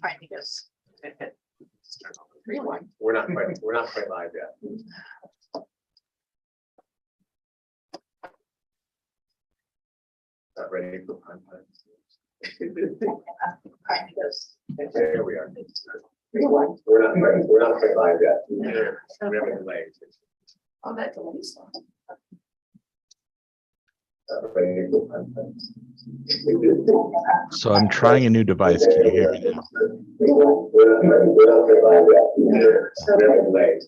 trying to guess. We're not quite live yet. Not ready for prime time. Trying to guess. There we are. We're not quite live yet. We have a delay. Oh, that delays. Not ready for prime time. So I'm trying a new device. Can you hear me now? We're not quite live yet. We have a delay.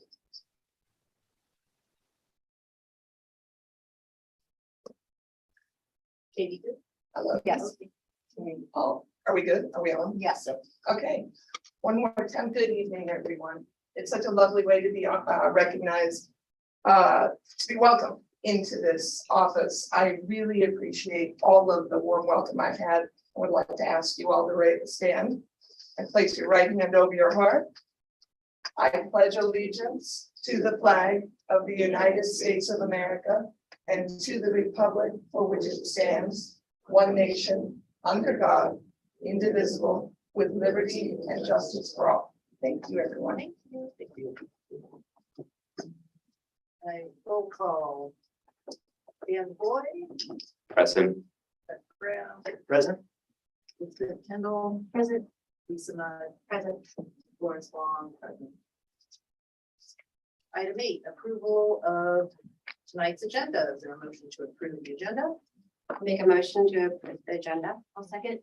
Katie, good? Hello, yes. Oh, are we good? Are we on? Yes. Okay. One more time. Good evening, everyone. It's such a lovely way to be recognized, to be welcomed into this office. I really appreciate all of the warm welcome I've had. I would like to ask you all to stand and place your right hand over your heart. I pledge allegiance to the flag of the United States of America and to the republic for which it stands, one nation, under God, indivisible, with liberty and justice for all. Thank you, everyone. Thank you. Thank you. I roll call. Dan Boyd. Present. Beth Brown. Present. Elizabeth Kendall. Present. Lisa Mudd. Present. Lawrence Long. Present. Item 8, approval of tonight's agenda. Is there a motion to approve the agenda? Make a motion to approve the agenda. I'll second.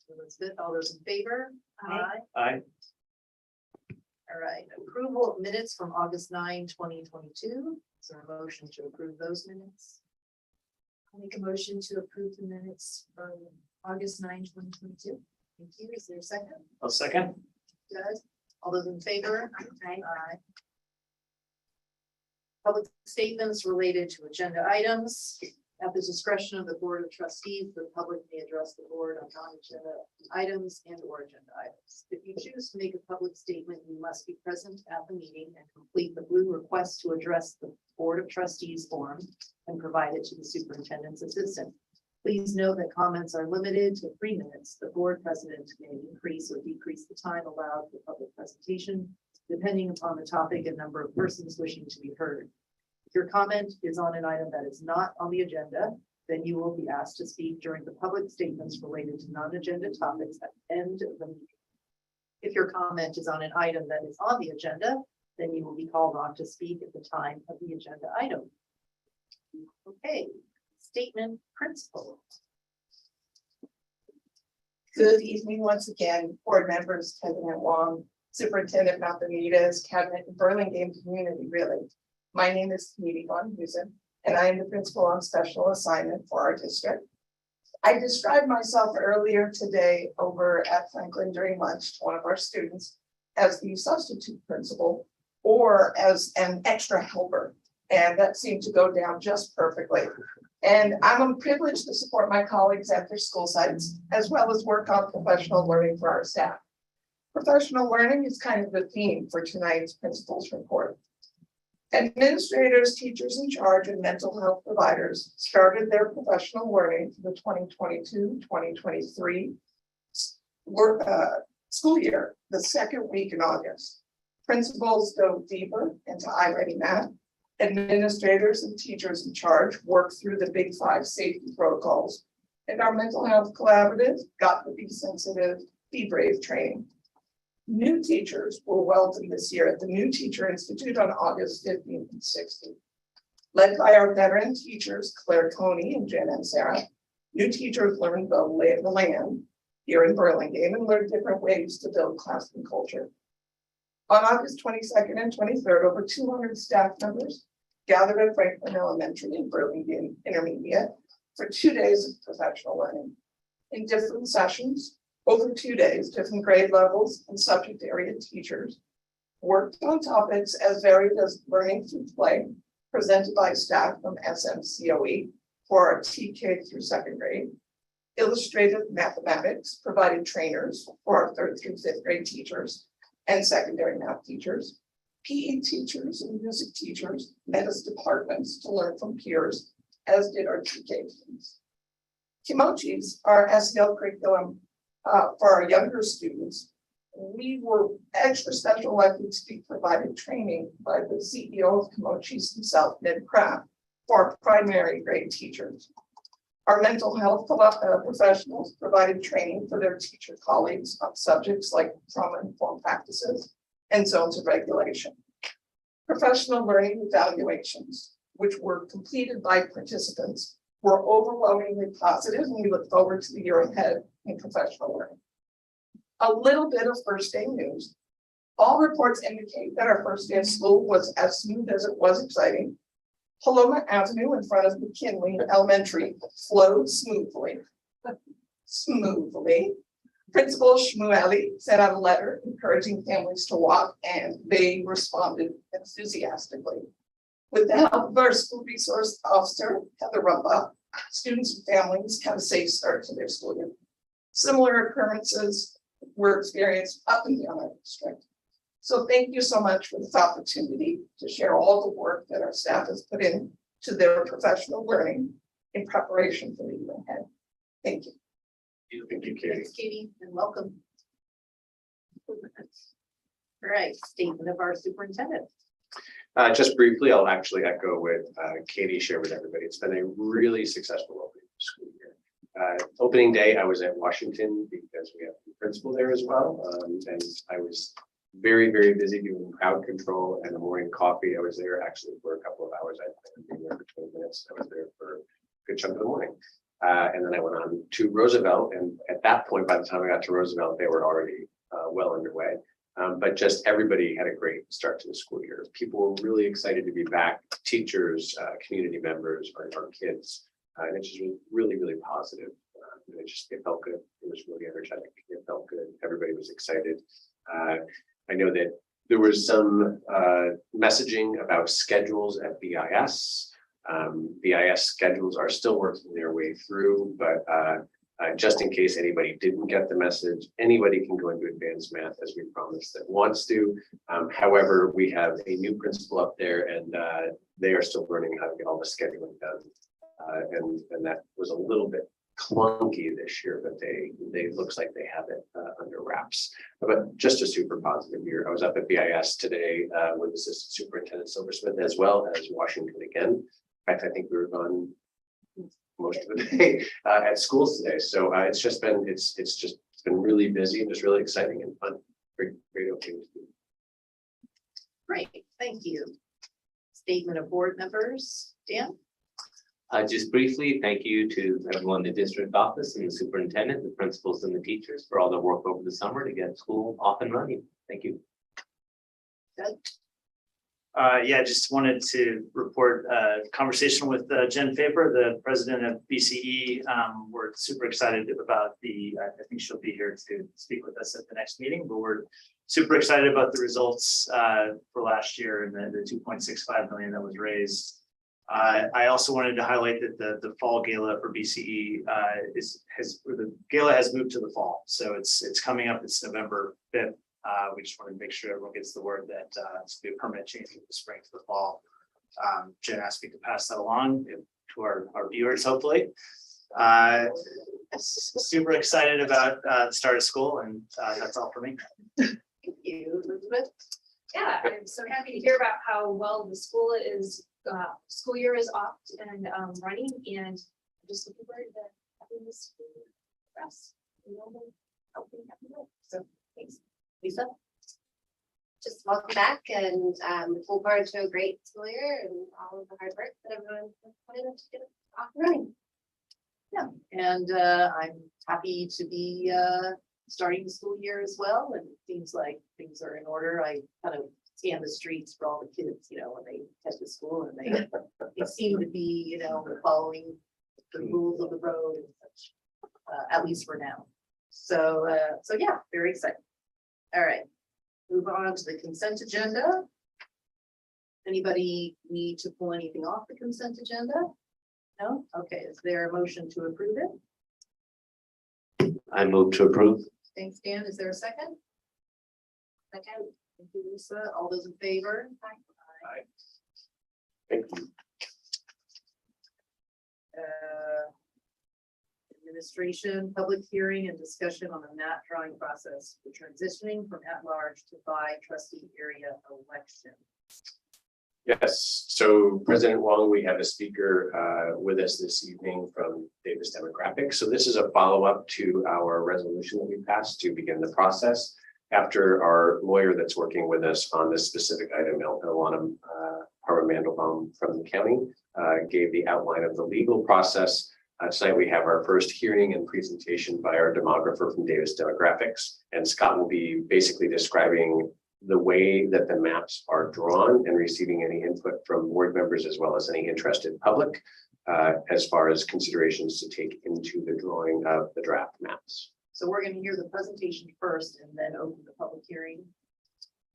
Elizabeth, all those in favor? Aye. Aye. All right, approval of minutes from August 9, 2022. Is there a motion to approve those minutes? I'll make a motion to approve the minutes from August 9, 2022. Thank you. Is there a second? I'll second. Good. All those in favor? Aye. Public statements related to agenda items. At the discretion of the Board of Trustees, the public may address the board on non-agenda items and or agenda items. If you choose to make a public statement, you must be present at the meeting and complete the blue request to address the Board of Trustees form and provide it to the superintendent's assistant. Please note that comments are limited to 3 minutes. The board president may increase or decrease the time allowed for public presentation, depending upon the topic and number of persons wishing to be heard. If your comment is on an item that is not on the agenda, then you will be asked to speak during the public statements related to non-agenda topics at the end of the meeting. If your comment is on an item that is on the agenda, then you will be called on to speak at the time of the agenda item. Okay, statement principle. Good evening once again, board members, President Wong, Superintendent Malpanitas, Cabinet, and Burlingame community, really. My name is Katie Von Husen, and I am the principal on special assignment for our district. I described myself earlier today over at Franklin during lunch to one of our students as the substitute principal or as an extra helper. And that seemed to go down just perfectly. And I'm privileged to support my colleagues at their school sites, as well as work on professional learning for our staff. Professional learning is kind of the theme for tonight's principal's report. Administrators, teachers in charge, and mental health providers started their professional learning for the 2022-2023 school year, the second week in August. Principals dove deeper into iReady Math. Administrators and teachers in charge worked through the Big 5 safety protocols, and our mental health collaborative got the Be Sensitive, Be Brave training. New teachers were welcomed this year at the New Teacher Institute on August 15th and 16th. Led by our veteran teachers, Claire Coney and Jen and Sarah, new teachers learned the lay of the land here in Burlingame and learned different ways to build classroom culture. On August 22nd and 23rd, over 200 staff members gathered at Franklin Elementary in Burlingame Intermediate for 2 days of professional learning. In different sessions, over 2 days, different grade levels and subject area teachers worked on topics as varied as learning through play, presented by staff from SMCOE for our TK through 2nd grade, illustrative mathematics, provided trainers for our 3rd through 5th grade teachers and secondary math teachers, PE teachers and music teachers met as departments to learn from peers, as did our TK teams. Kimochis, our SEL curriculum for our younger students, we were extra special lucky to be provided training by the CEO of Comochi's himself, Ned Kraft, for our primary grade teachers. Our mental health professionals provided training for their teacher colleagues on subjects like trauma-informed practices and zones of regulation. Professional learning evaluations, which were completed by participants, were overwhelmingly positive, and we look forward to the year ahead in professional learning. A little bit of first day news. All reports indicate that our first day of school was as smooth as it was exciting. Paloma Avenue in front of McKinley Elementary flowed smoothly. Principal Shmueli sent out a letter encouraging families to walk, and they responded enthusiastically. With the help of our school resource officer, Heather Rumba, students and families had a safe start to their school year. Similar occurrences were experienced up and down our district. So thank you so much for this opportunity to share all the work that our staff has put in to their professional learning in preparation for the year ahead. Thank you. Thank you, Katie. Thanks, Katie, and welcome. All right, statement of our superintendent. Just briefly, I'll actually echo what Katie shared with everybody. It's been a really successful opening school year. Opening day, I was at Washington because we have the principal there as well. And I was very, very busy doing crowd control and the morning coffee. I was there actually for a couple of hours. I've been there for 20 minutes. I was there for a good chunk of the morning. And then I went on to Roosevelt. And at that point, by the time I got to Roosevelt, they were already well underway. But just everybody had a great start to the school year. People were really excited to be back, teachers, community members, our kids. And it just was really, really positive. And it felt good. It was really energetic. It felt good. Everybody was excited. I know that there was some messaging about schedules at BIS. BIS schedules are still working their way through, but just in case anybody didn't get the message, anybody can go into advanced math as we promised that wants to. However, we have a new principal up there and they are still learning how to get all the scheduling done. And that was a little bit clunky this year, but they looks like they have it under wraps. But just a super positive year. I was up at BIS today with Assistant Superintendent Silversmith as well as Washington again. In fact, I think we were gone most of the day at schools today. So it's been really busy and just really exciting and fun. Great opening. Great, thank you. Statement of board members, Dan? Just briefly, thank you to everyone in the district office and the superintendent, the principals and the teachers for all their work over the summer to get school off and running. Thank you. Good. Yeah, just wanted to report a conversation with Jen Faber, the president of BCE. We're super excited about I think she'll be here to speak with us at the next meeting, but we're super excited about the results for last year and the 2.65 million that was raised. I also wanted to highlight that the fall gala for BCE the gala has moved to the fall, so it's coming up. It's November 5th. We just wanted to make sure everyone gets the word that it's going to be a permanent change from the spring to the fall. Jen asked me to pass that along to our viewers, hopefully. Super excited about the start of school, and that's all for me. Thank you, Elizabeth. Yeah, I'm so happy to hear about how well the school year is off and running, and I'm just looking forward to having this rest. So thanks. Lisa? Just welcome back and looking forward to a great school year and all of the hard work that everyone has put in to get it off and running. Yeah, and I'm happy to be starting the school year as well, and it seems like things are in order. I kind of scan the streets for all the kids, when they head to school, and they seem to be, following the rules of the road and such, at least for now. So yeah, very exciting. All right, move on to the consent agenda. Anybody need to pull anything off the consent agenda? No? Okay, is there a motion to approve it? I move to approve. Thanks, Dan. Is there a second? Second. Thank you, Lisa. All those in favor? Aye. Thank you. Administration, public hearing and discussion on the map drawing process for transitioning from at-large to by trustee area election. Yes, so President Wong, we have a speaker with us this evening from Davis Demographics. So this is a follow-up to our resolution that we passed to begin the process. After our lawyer that's working with us on this specific item, Ilana Mandelbaum from the county, gave the outline of the legal process. Tonight we have our first hearing and presentation by our demographer from Davis Demographics. And Scott will be basically describing the way that the maps are drawn and receiving any input from board members as well as any interested public as far as considerations to take into the drawing of the draft maps. So we're going to hear the presentation first and then open the public hearing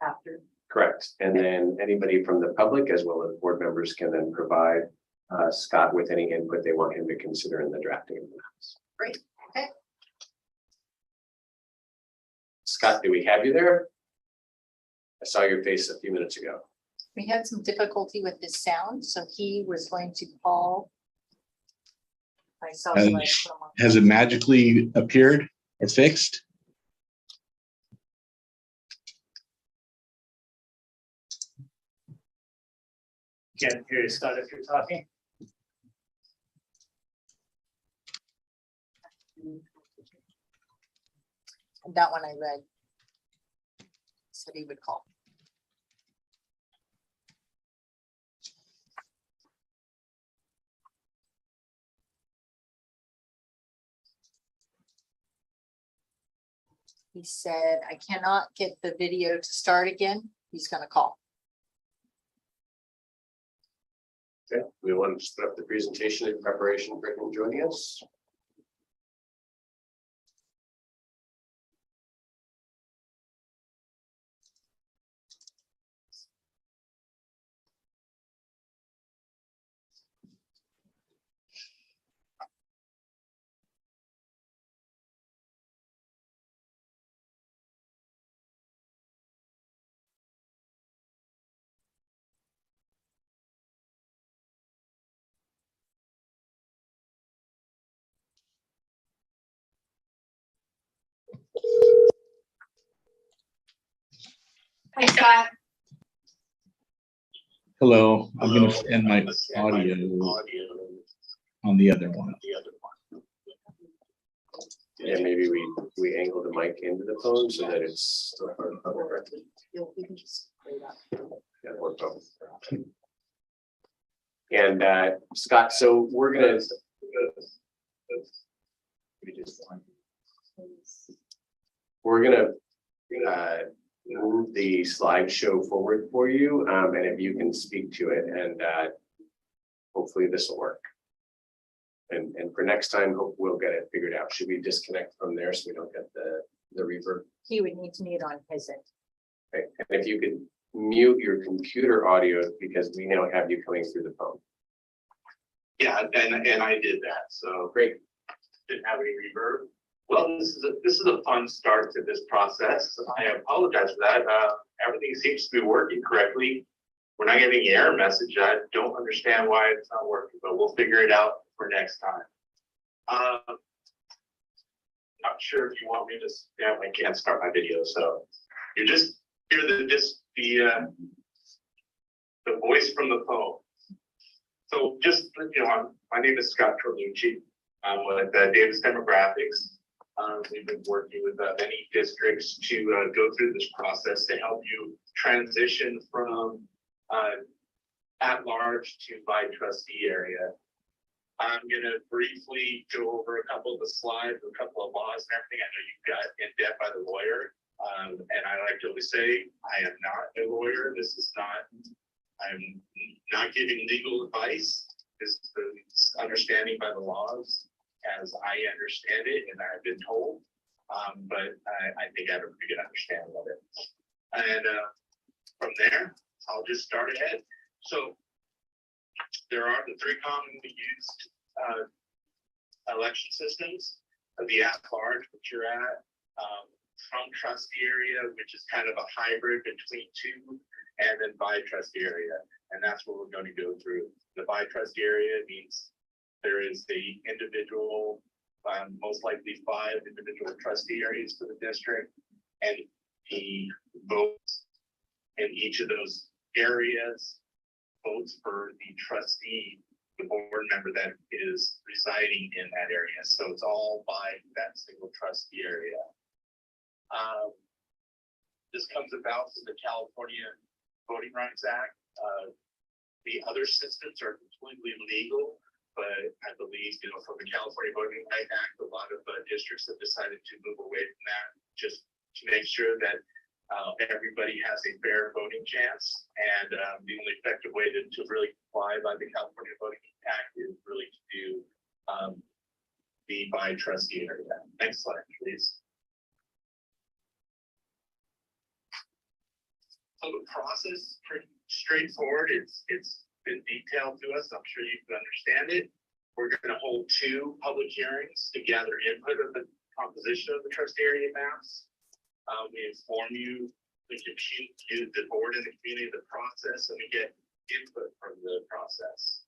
after. Correct. And then anybody from the public as well as board members can then provide Scott with any input they want him to consider in the drafting of the maps. Great. Okay. Scott, do we have you there? I saw your face a few minutes ago. We had some difficulty with the sound, so he was going to call. Myself. Has it magically appeared or fixed? Can't hear you, Scott, if you're talking. That one I read. Said he would call. He said, I cannot get the video to start again. He's gonna call. Okay, we want to split up the presentation in preparation for him joining us. Hi, Scott. Hello, I'm gonna end my audio on the other one. And maybe we angle the mic into the phone so that it's still part of the public record. You can just play that. Yeah, or both. And Scott, so we're gonna. We're gonna move the slideshow forward for you, and if you can speak to it, and hopefully this will work. And for next time, hope we'll get it figured out. Should we disconnect from there so we don't get the reverb? He would need to mute on his end. Okay, and if you could mute your computer audio because we now have you coming through the phone. Yeah, and I did that, so Great. didn't have any reverb. Well, this is a fun start to this process. I apologize for that. Everything seems to be working correctly. We're not getting the error message. I don't understand why it's not working, but we'll figure it out for next time. Not sure if you want me to. Yeah, I can't start my video, so you just hear the voice from the phone. So just, my name is Scott Torlucci. I'm with Davis Demographics. We've been working with many districts to go through this process to help you transition from at-large to by trustee area. I'm gonna briefly go over a couple of the slides, a couple of laws and everything. I know you got in depth by the lawyer. And I like to always say, I am not a lawyer. I'm not giving legal advice. This is understanding by the laws as I understand it and I've been told. But I think I have a pretty good understanding of it. And from there, I'll just start ahead. So there are the three commonly used election systems: the at-large, which you're at, from trustee area, which is kind of a hybrid between two, and then by trustee area. And that's what we're going to go through. The by trustee area means there is the individual most likely 5 individual trustee areas for the district. And the votes in each of those areas votes for the trustee, the board member that is residing in that area. So it's all by that single trustee area. This comes about from the California Voting Rights Act. The other systems are completely legal, but I believe, from the California Voting Rights Act, a lot of districts have decided to move away from that just to make sure that everybody has a fair voting chance. And the only effective way to really comply by the California Voting Act is really to do the by trustee area. Next slide, please. So the process is pretty straightforward. It's been detailed to us. I'm sure you can understand it. We're going to hold 2 public hearings to gather input of the composition of the trustee area maps. We inform you, the board and the community of the process, and we get input from the process.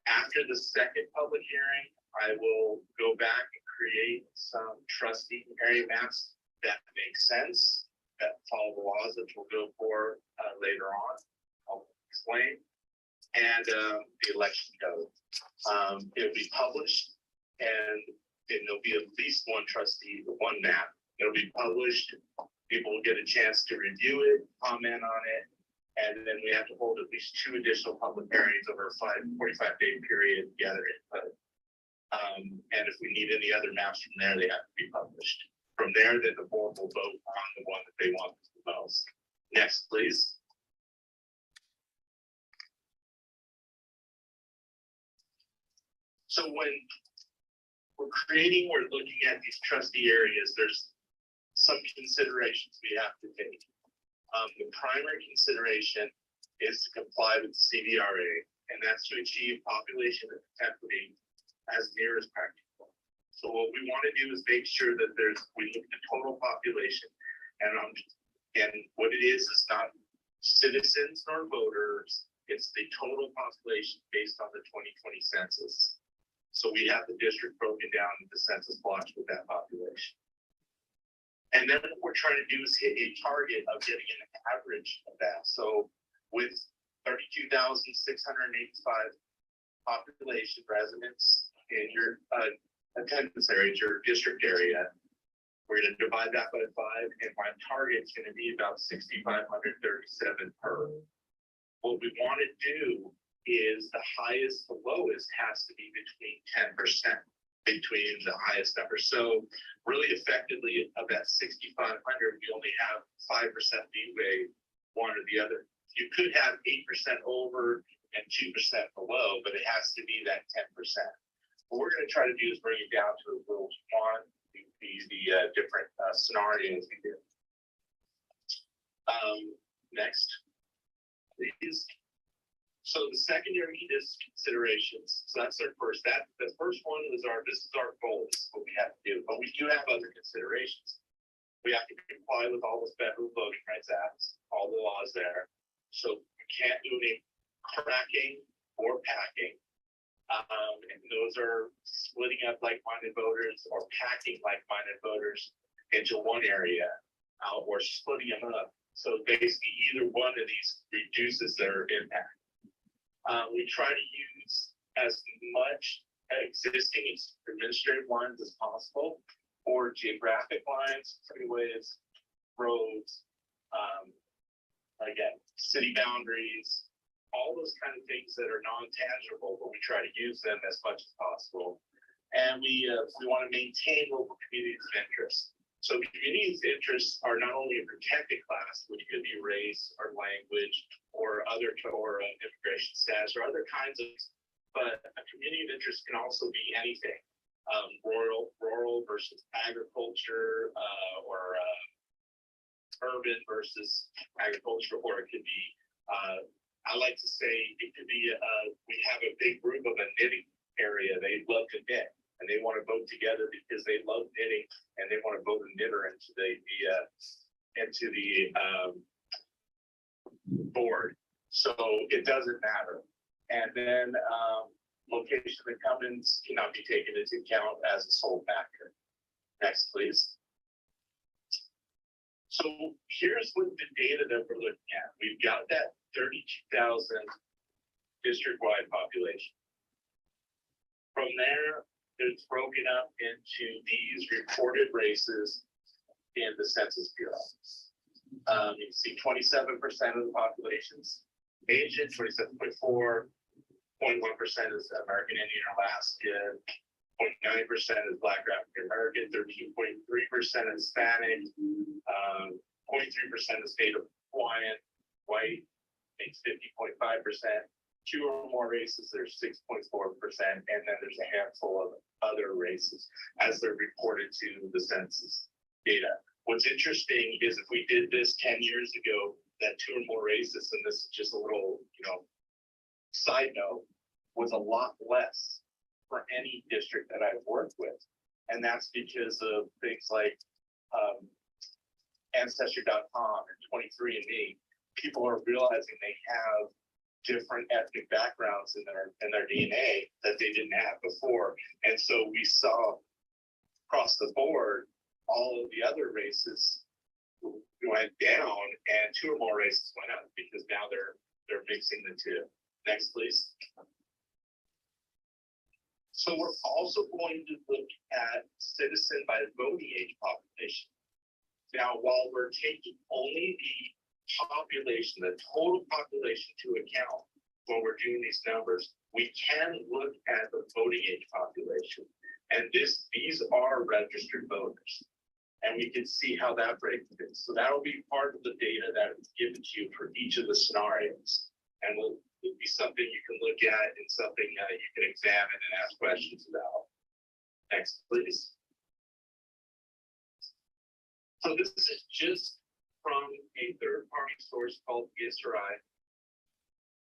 After the second public hearing, I will go back and create some trustee area maps that make sense, that follow the laws, which we'll go for later on. I'll explain. And the election code. It'll be published, and there'll be at least one trustee, one map. It'll be published. People will get a chance to review it, comment on it, and then we have to hold at least 2 additional public hearings over a 45-day period, gather input. And if we need any other maps from there, they have to be published. From there, then the board will vote on the one that they want the most. Next, please. So when we're looking at these trustee areas, there's some considerations we have to take. The primary consideration is to comply with the CVRA, and that's to achieve population equity as near as practical. So what we want to do is make sure that we look at the total population, and what it is not citizens nor voters, it's the total population based on the 2020 census. So we have the district broken down into census blocks with that population. And then what we're trying to do is hit a target of getting an average of that. So with 32,685 population residents in your attendance area, your district area, we're going to divide that by 5, and my target is going to be about 6,537 per. What we want to do is the highest to lowest has to be between 10%, between the highest number. So really effectively of that 6,500, we only have 5% leeway, one or the other. You could have 8% over and 2% below, but it has to be that 10%. What we're going to try to do is bring it down to a little one, the different scenarios we do. Next, please. So the secondary considerations. So that's our first. The first one is this is our goal. This is what we have to do. But we do have other considerations. We have to comply with all the federal voting rights acts, all the laws there. So we can't do any cracking or packing. And those are splitting up like-minded voters or packing like-minded voters into one area or splitting them up. So basically either one of these reduces their impact. We try to use as much existing administrative lines as possible, or geographic lines, freeways, roads, again, city boundaries, all those kind of things that are non-tangible, but we try to use them as much as possible. And we want to maintain local communities of interest. So communities of interest are not only a protected class, which could be race or language or immigration status or other kinds of, but a community of interest can also be anything. Rural versus agriculture, or urban versus agriculture, or it could be, I like to say it could be, we have a big group of a knitting area. They love to knit. And they want to vote together because they love knitting, and they want to vote a knitter into the board. So it doesn't matter. And then location of incumbents cannot be taken into account as a sole factor. Next, please. So here's what the data that we're looking at. We've got that 32,000 district-wide population. From there, it's broken up into these reported races in the Census Bureau. You can see 27% of the population's Asian, 27.4, 0.1% is American Indian or Alaska, 0.9% is Black African American, 13.3% Hispanic, 0.3% is Native Hawaiian, white makes 50.5%. Two or more races, there's 6.4%, and then there's a handful of other races as they're reported to the census data. What's interesting is if we did this 10 years ago, that two or more races, and this is just a little, side note, was a lot less for any district that I've worked with. And that's because of things like Ancestry.com and 23andMe. People are realizing they have different ethnic backgrounds in their DNA that they didn't have before. And so we saw across the board, all of the other races went down and two or more races went up because now they're mixing the two. Next, please. So we're also going to look at citizen by voting age population. Now, while we're taking only the population, the total population to account when we're doing these numbers, we can look at the voting age population. And these are registered voters. And we can see how that breaks in. So that'll be part of the data that is given to you for each of the scenarios. And will be something you can look at and something that you can examine and ask questions about. Next, please. So this is just from a third-party source called ESRI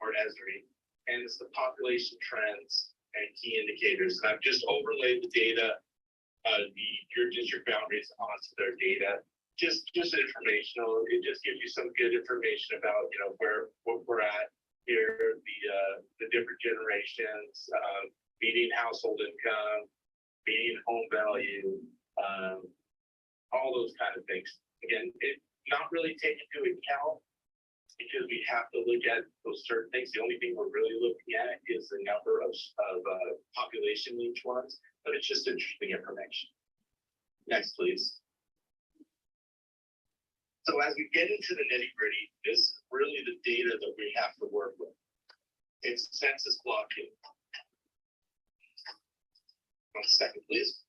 or ESRI, and it's the population trends and key indicators. And I've just overlaid the data, your district boundaries onto their data. Just informational. It just gives you some good information about what we're at here, the different generations, median household income, median home value, all those kind of things. Again, it not really taken into account because we have to look at those certain things. The only thing we're really looking at is the number of population in each one, but it's just interesting information. Next, please. So as we get into the nitty-gritty, this is really the data that we have to work with. It's census blocking. 1 second, please.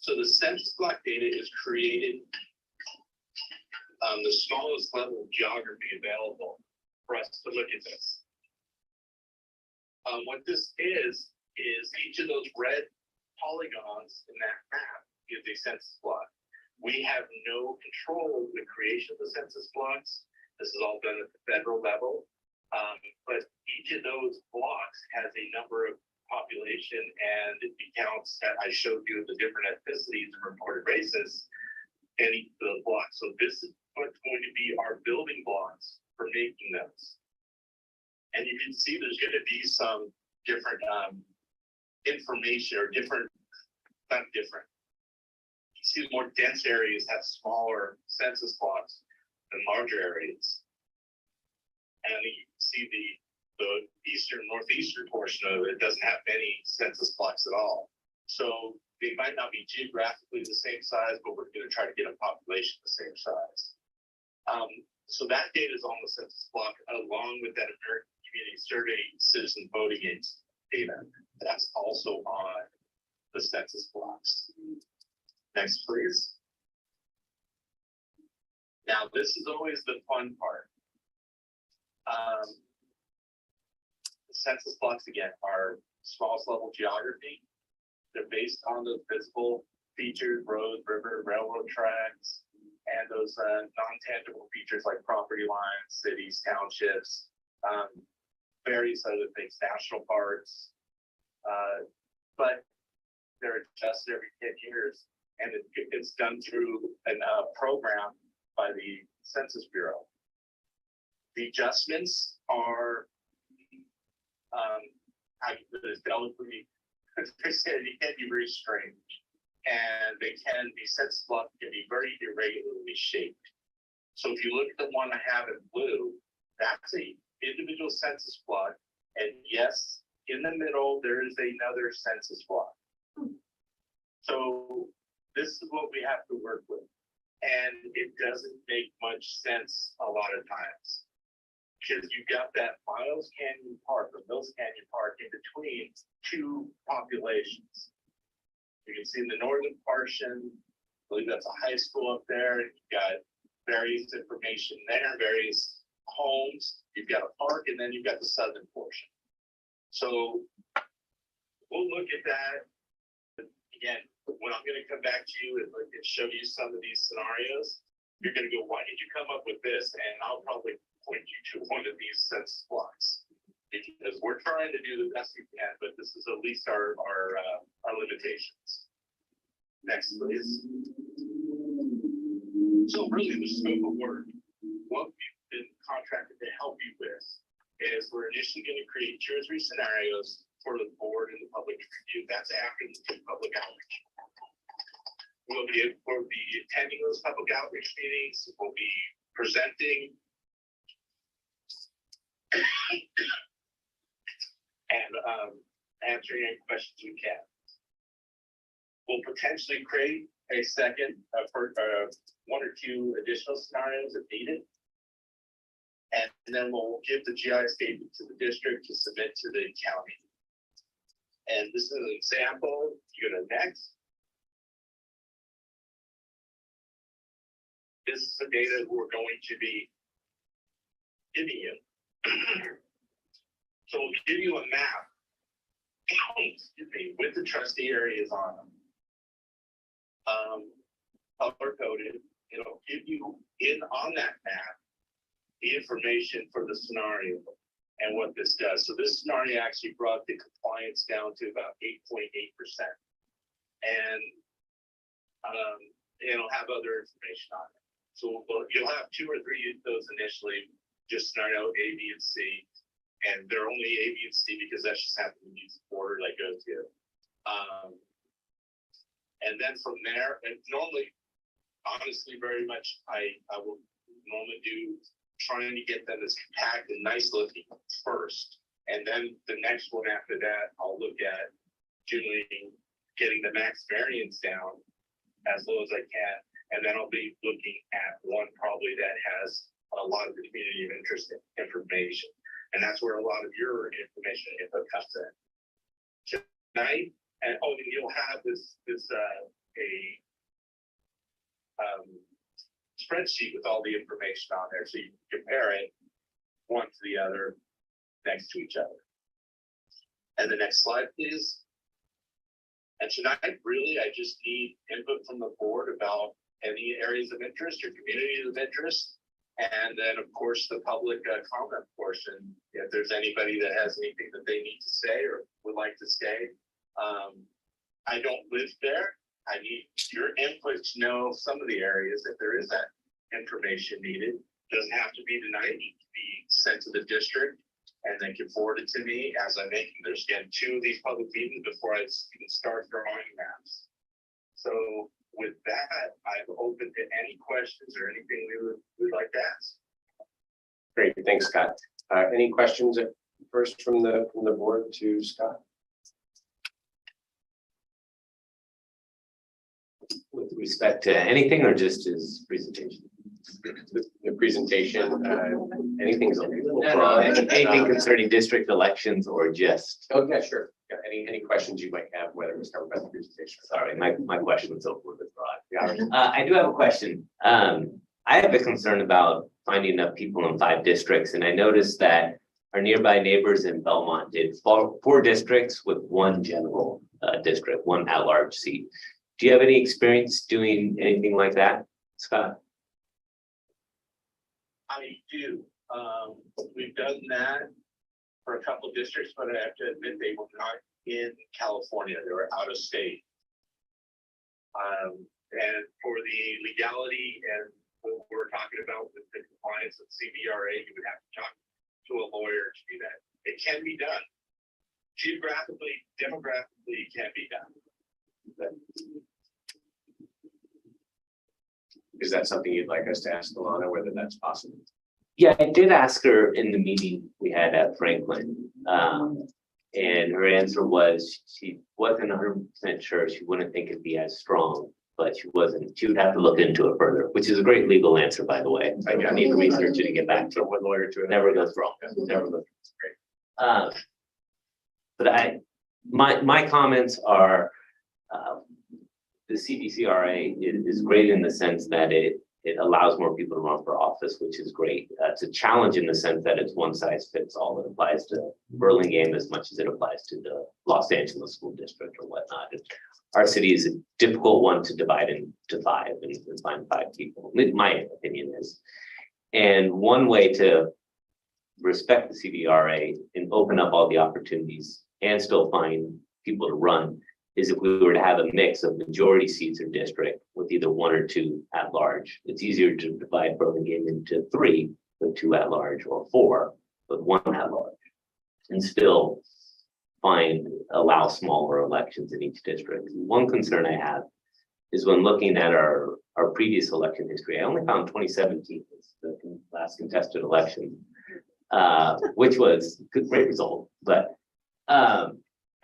So the census block data is created on the smallest level of geography available for us to look at this. What this is each of those red polygons in that map is a census block. We have no control of the creation of the census blocks. This is all done at the federal level. But each of those blocks has a number of population and the counts that I showed you of the different ethnicities and reported races in each of the blocks. So this is what's going to be our building blocks for making those. And you can see there's going to be some different information or not different. You see more dense areas have smaller census blocks than larger areas. And you can see the northeastern portion of it doesn't have many census blocks at all. So they might not be geographically the same size, but we're going to try to get a population the same size. So that data is on the census block along with that American Community Survey citizen voting age data. That's also on the census blocks. Next, please. Now, this is always the fun part. The census blocks, again, are smallest level geography. They're based on the physical features, roads, river, railroad tracks, and those non-tangible features like property lines, cities, townships, various other things, national parks. But they're adjusted every 10 years, and it's done through a program by the Census Bureau. The adjustments are how you put this delicately, as I said, it can be very strange. And they can be census blocks can be very irregularly shaped. So if you look at the one I have in blue, that's a individual census block. And yes, in the middle, there is another census block. So this is what we have to work with. And it doesn't make much sense a lot of times. Because you got that Miles Canyon Park or Mills Canyon Park in between two populations. You can see in the northern portion, I believe that's a high school up there. You've got various information there, various homes. You've got a park, and then you've got the southern portion. So we'll look at that. But again, when I'm going to come back to you and show you some of these scenarios, you're going to go, why did you come up with this? And I'll probably point you to one of these census blocks. Because we're trying to do the best we can, but this is at least our limitations. Next, please. So really the scope of work, what we've been contracted to help you with is we're initially going to create 2 or 3 scenarios for the board and the public to review. That's after the public outreach. We'll be attending those public outreach meetings. We'll be presenting and answering any questions we can. We'll potentially create a second for 1 or 2 additional scenarios if needed. And then we'll give the GI statement to the district to submit to the county. And this is an example. You go to next. This is the data we're going to be giving you. So we'll give you a map, excuse me, with the trustee areas on them. Color coded. It'll give you on that map the information for the scenario and what this does. So this scenario actually brought the compliance down to about 8.8%. And it'll have other information on it. So you'll have 2 or 3 of those initially, just scenario A, B, and C. And they're only A, B, and C because that's just happened to be the order they go to. And then from there, and normally, honestly, very much, I will normally do trying to get them as compact and nice looking first. And then the next one after that, I'll look at getting the max variance down as low as I can. And then I'll be looking at one probably that has a lot of the community of interest information. And that's where a lot of your information info comes in. Tonight, and you'll have this spreadsheet with all the information on there, so you can compare it one to the other next to each other. And the next slide, please. And tonight, really, I just need input from the board about any areas of interest or communities of interest. And then, of course, the public comment portion, if there's anybody that has anything that they need to say or would like to say. I don't live there. I need your input to know some of the areas if there is that information needed. Doesn't have to be tonight, it can be sent to the district and they can forward it to me as I'm making. There's again 2 of these public meetings before I even start drawing maps. So with that, I'm open to any questions or anything we would like to ask. Great, thanks, Scott. Any questions first from the board to Scott? With respect to anything or just his presentation? The presentation, anything's a little No, broad. anything concerning district elections or just, Oh, yeah, sure. Yeah, any questions you might have, whether it's covered by the presentation. sorry, my question was a little bit broad. Yeah. I do have a question. I have a concern about finding enough people in 5 districts, and I noticed that our nearby neighbors in Belmont did 4 districts with 1 general district, 1 at-large seat. Do you have any experience doing anything like that, Scott? I do. We've done that for a couple of districts, but I have to admit they were not in California. They were out of state. And for the legality and what we're talking about with the compliance with CBRA, you would have to talk to a lawyer to do that. It can be done. geographically, demographically can be done. Is that something you'd like us to ask Alana, whether that's possible? Yeah, I did ask her in the meeting we had at Franklin. And her answer was she wasn't 100% sure. She wouldn't think it'd be as strong, but she would have to look into it further, which is a great legal answer, by the way. I need to research it and get back to From one lawyer to it. another. Never goes wrong. Never goes wrong. But my comments are, the CDCRA is great in the sense that it allows more people to run for office, which is great. It's a challenge in the sense that it's one size fits all. It applies to Burlingame as much as it applies to the Los Angeles School District or whatnot. Our city is a difficult one to divide into five and find five people. My opinion is, and one way to respect the CDRA and open up all the opportunities and still find people to run is if we were to have a mix of majority seats or district with either one or two at large. It's easier to divide Burlingame into three with two at large or four with one at large and still allow smaller elections in each district. One concern I have is when looking at our previous election history, I only found 2017 as the last contested election, which was a great result, but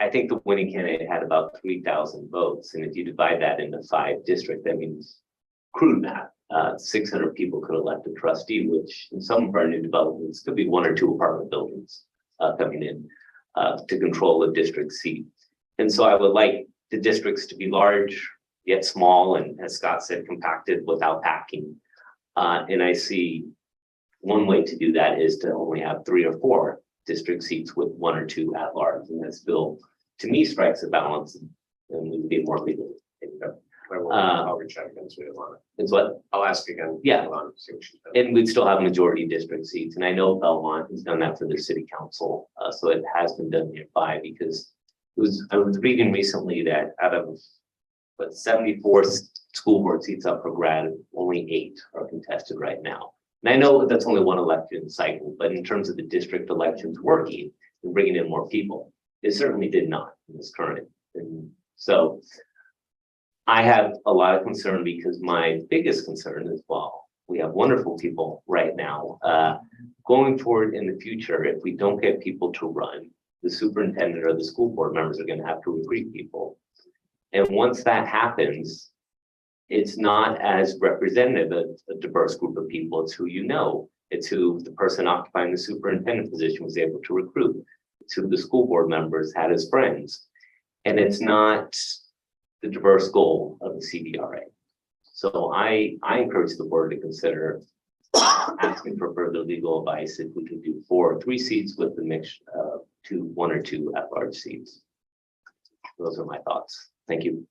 I think the winning candidate had about 3,000 votes. And if you divide that into 5 districts, that means crude math, 600 people could elect a trustee, which in some of our new developments could be 1 or 2 apartment buildings coming in to control a district seat. And so I would like the districts to be large, yet small, and as Scott said, compacted without packing. And I see one way to do that is to only have 3 or 4 district seats with 1 or 2 at large, and that still, to me, strikes a balance, and we would be more legal. I'll reach out again to Alana. It's what, I'll ask again. Yeah. Alana, see what she's done. and we'd still have majority district seats, and I know Belmont has done that for the city council, so it has been done nearby because I was reading recently that out of 74 school board seats up for grad, only 8 are contested right now. And I know that's only one election cycle, but in terms of the district elections working and bringing in more people, it certainly did not in this current. And so I have a lot of concern because my biggest concern is, well, we have wonderful people right now. Going forward in the future, if we don't get people to run, the superintendent or the school board members are going to have to recruit people. And once that happens, it's not as representative of a diverse group of people. It's who you know. It's who the person occupying the superintendent position was able to recruit. It's who the school board members had as friends. And it's not the diverse goal of the CDRA. So I encourage the board to consider asking for further legal advice if we could do 4 or 3 seats with the mix of 1 or 2 at-large seats. Those are my thoughts. Thank you.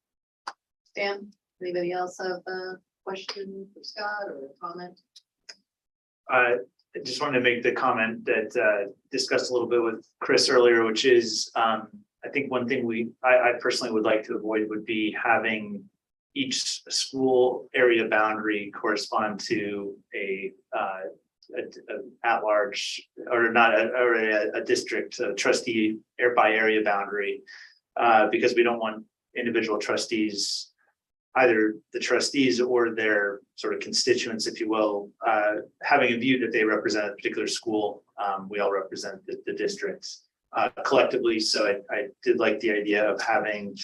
Dan, anybody else have a question for Scott or a comment? I just wanted to make the comment that discussed a little bit with Chris earlier, which is I think one thing I personally would like to avoid would be having each school area boundary correspond to a at-large or not a district trustee by area boundary, because we don't want individual trustees, either the trustees or their sort of constituents, if you will, having a view that they represent a particular school. We all represent the districts collectively. So I did like the idea of having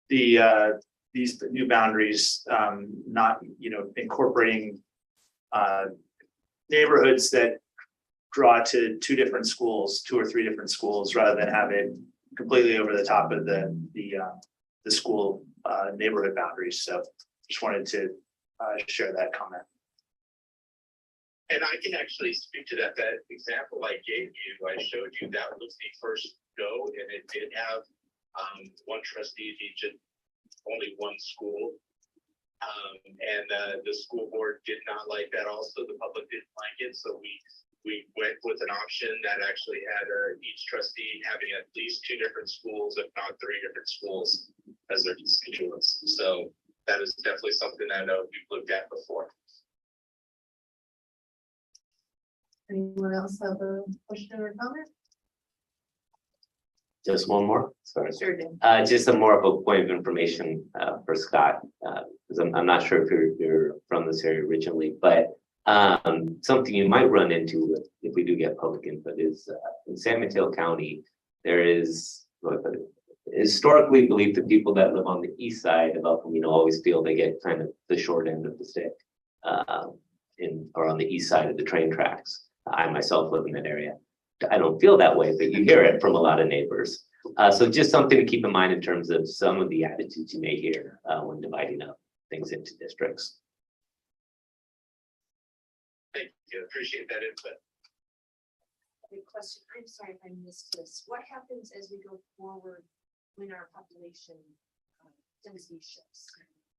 these new boundaries, not, incorporating neighborhoods that draw to 2 different schools, 2 or 3 different schools, rather than have it completely over the top of the school neighborhood boundaries. So just wanted to share that comment. And I can actually speak to that example I gave you, I showed you, that was the first go, and it did have 1 trustee each and only 1 school. And the school board did not like that. Also, the public didn't like it. So we went with an option that actually had each trustee having at least 2 different schools, if not 3 different schools as their constituents. So that is definitely something I know we've looked at before. Anyone else have a question or comment? Just one more, sorry. Sure thing. Just a more of a point of information, for Scott, because I'm not sure if you're from this area originally, but something you might run into if we do get public input is, in San Mateo County, there is historically believed the people that live on the east side of El Camino always feel they get kind of the short end of the stick, or on the east side of the train tracks. I myself live in that area. I don't feel that way, but you hear it from a lot of neighbors. So just something to keep in mind in terms of some of the attitudes you may hear when dividing up things into districts. Thank you, appreciate that input. Good question. I'm sorry if I missed this. What happens as we go forward when our population density shifts?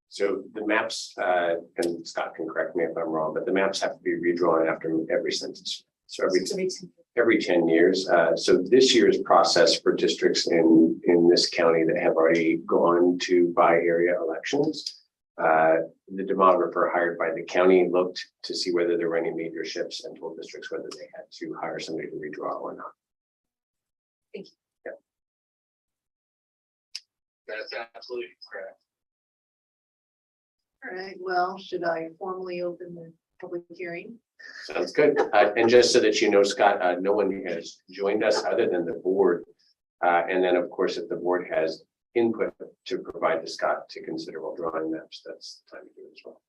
So the maps, and Scott can correct me if I'm wrong, but the maps have to be redrawn after every census. So every 10 years. So this year's process for districts in this county that have already gone to by area elections, the demographer hired by the county looked to see whether there were any major shifts and told districts whether they had to hire somebody to redraw or not. Thank you. Yeah. That's absolutely correct. All right, well, should I formally open the public hearing? Sounds good. And just so that you know, Scott, no one has joined us other than the board. And then, of course, if the board has input to provide to Scott to consider while drawing maps, that's the time to do it as well.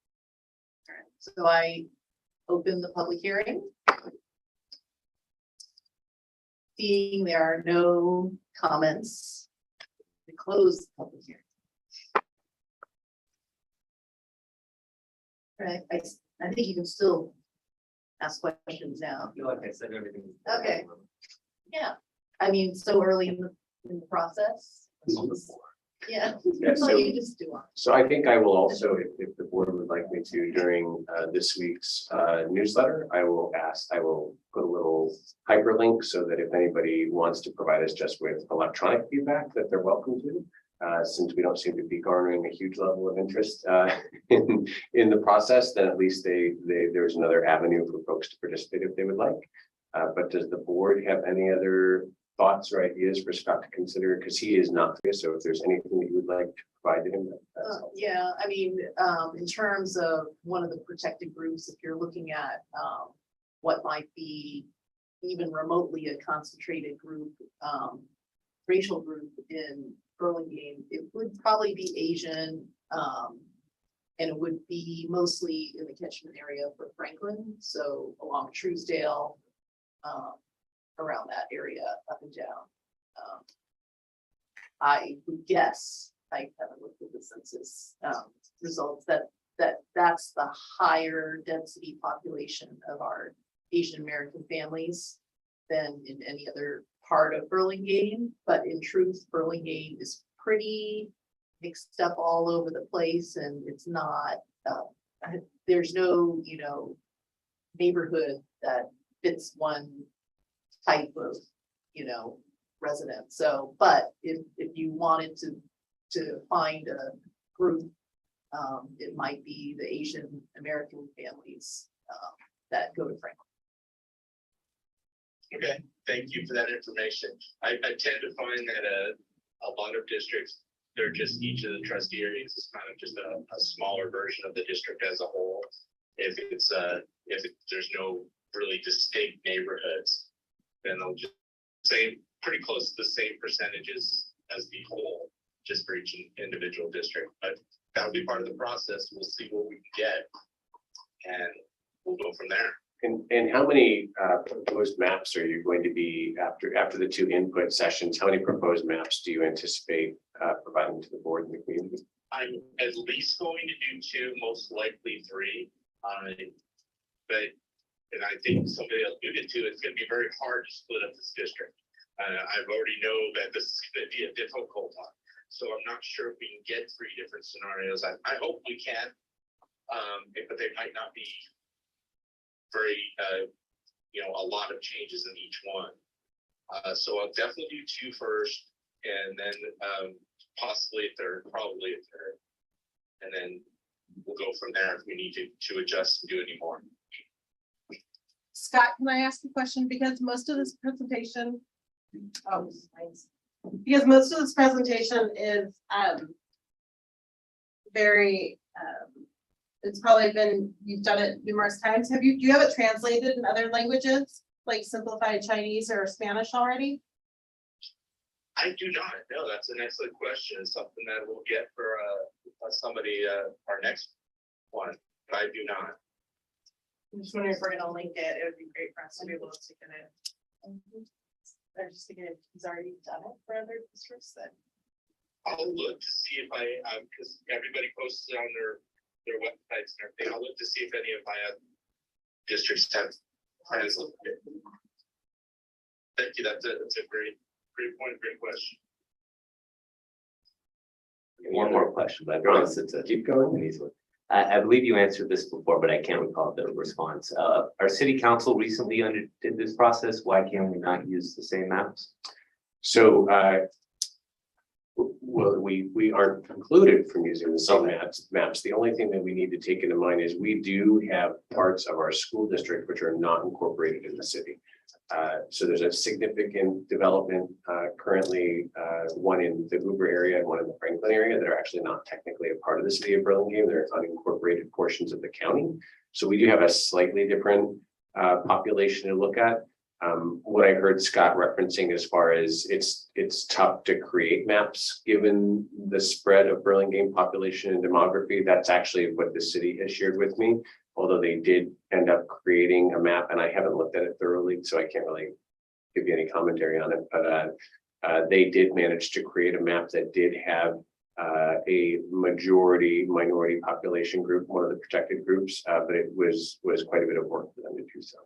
All right, so I open the public hearing. Seeing there are no comments, we close the public hearing. All right, I think you can still ask questions now. I feel like I said everything. Okay. Yeah, I mean, so early in the process. Yeah, Yeah, so you just do it. So I think I will also, if the board would like me to, during this week's newsletter, I will put a little hyperlink so that if anybody wants to provide us just with electronic feedback, that they're welcome to. Since we don't seem to be garnering a huge level of interest in the process, then at least there's another avenue for folks to participate if they would like. But does the board have any other thoughts or ideas for Scott to consider? Because he is not here, so if there's anything that you would like to provide to him, that's helpful. Yeah, I mean, in terms of one of the protected groups, if you're looking at what might be even remotely a concentrated group, racial group in Burlingame, it would probably be Asian, and it would be mostly in the catchment area for Franklin, so along Truesdale, around that area up and down. I would guess, I haven't looked at the census results, that's the higher density population of our Asian American families than in any other part of Burlingame, but in truth, Burlingame is pretty mixed up all over the place, and it's not, there's no, neighborhood that fits one type of, resident. So, but if you wanted to find a group, it might be the Asian American families that go to Franklin. Okay, thank you for that information. I tend to find that a lot of districts, they're just each of the trustee areas is kind of just a smaller version of the district as a whole. If there's no really distinct neighborhoods, then they'll just say pretty close to the same percentages as the whole, just for each individual district. But that'll be part of the process. We'll see what we can get, and we'll go from there. And how many proposed maps are you going to be after the 2 input sessions? How many proposed maps do you anticipate providing to the board and the community? I'm at least going to do 2, most likely 3. And I think somebody else alluded to, it's going to be very hard to split up this district. I've already know that this is going to be a difficult one. So I'm not sure if we can get 3 different scenarios. I hope we can, but they might not be very, a lot of changes in each one. So I'll definitely do 2 first, and then possibly a third, probably a third. And then we'll go from there if we need to adjust and do any more. Scott, can I ask a question? Because most of this presentation, because most of this presentation is, very, it's probably been, you've done it numerous times. Do you have it translated in other languages, like simplified Chinese or Spanish already? I do not. No, that's an excellent question. It's something that we'll get for somebody our next one, but I do not. I'm just wondering if we're gonna link it. It would be great for us to be able to get it. I'm just thinking if he's already done it for other districts then. I'll look to see if because everybody posts it on their websites and everything. I'll look to see if any of my other districts have. Thank you. That's a great point, great question. One more question, but I promise it's a Keep going. an easy one. I believe you answered this before, but I can't recall the response. Our city council recently did this process. Why can't we not use the same maps? So, well, we aren't precluded from using the same maps. The only thing that we need to take into mind is we do have parts of our school district which are not incorporated in the city. So there's a significant development currently, one in the Hoover area and one in the Franklin area that are actually not technically a part of the city of Burlingame. They're unincorporated portions of the county. So we do have a slightly different population to look at. What I heard Scott referencing as far as it's tough to create maps given the spread of Burlingame population and demography. That's actually what the city has shared with me. Although they did end up creating a map, and I haven't looked at it thoroughly, so I can't really give you any commentary on it. But they did manage to create a map that did have a minority population group, one of the protected groups, but it was quite a bit of work for them to do so.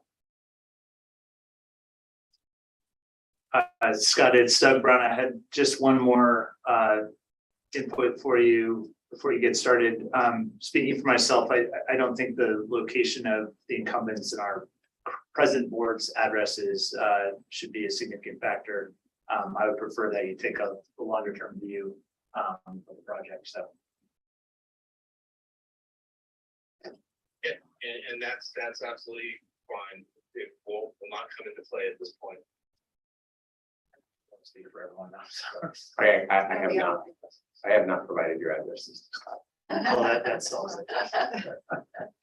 Scott, it's Doug Brown. I had just one more input for you before you get started. Speaking for myself, I don't think the location of the incumbents in our present board's addresses should be a significant factor. I would prefer that you take a longer term view of the project. So. Yeah, and that's absolutely fine. It will not come into play at this point. Speak for everyone now. I have not provided your addresses. Well, that's also.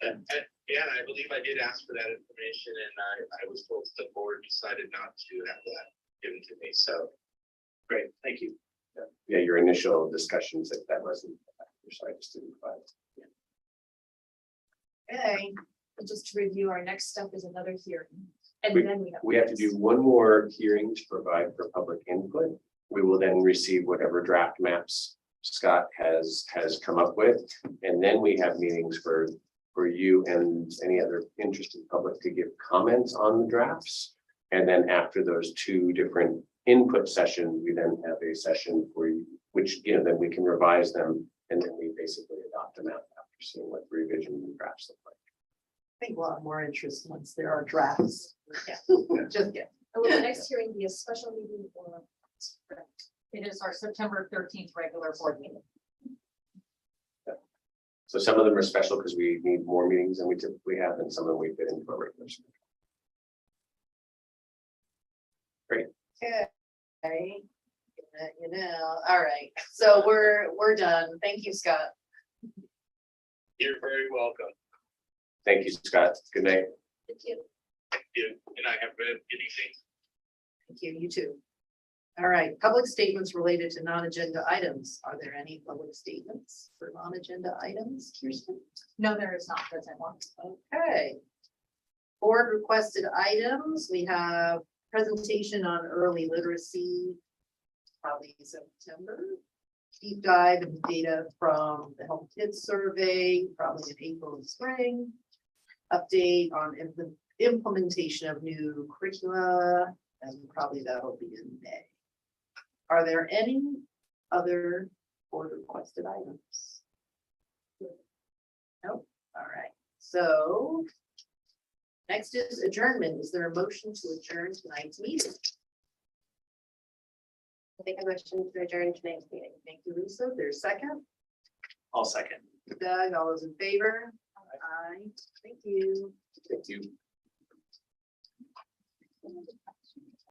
And I believe I did ask for that information, and I was told the board decided not to have that given to me. So Great, thank you. Yeah, your initial discussions that wasn't, so I just didn't provide. Okay, and just to review, our next step is another hearing. And then We have to do one more hearing to provide for public input. We will then receive whatever draft maps Scott has come up with. And then we have meetings for you and any other interested public to give comments on the drafts. And then after those two different input sessions, we then have a session for you, which, then we can revise them. And then we basically adopt a map after seeing what the revision and drafts look like. I think we'll have more interest once there are drafts. Yeah. Just get. And will the next hearing be a special meeting or? It is our September 13th regular board meeting. So some of them are special because we need more meetings than we typically have, and some of them we fit into our regular schedule. Great. Okay. All right. So we're done. Thank you, Scott. you're very welcome. Thank you, Scott. Good night. Thank you. Thank you. And I have read anything. Thank you. You too. All right. Public statements related to non-agenda items. Are there any public statements for non-agenda items, Kirsten? No, there is not present one. Okay. Board requested items. We have presentation on early literacy, probably September. Deep dive into data from the Health Kids Survey, probably in April and spring. Update on implementation of new curricula, and probably that'll be in May. Are there any other board requested items? Nope. All right. So next is adjournment. Is there a motion to adjourn tonight's meeting? I think a motion to adjourn tonight's meeting. Thank you, Lisa. There's a second. I'll second. Doug, all those in favor? Aye. Thank you. Thank you.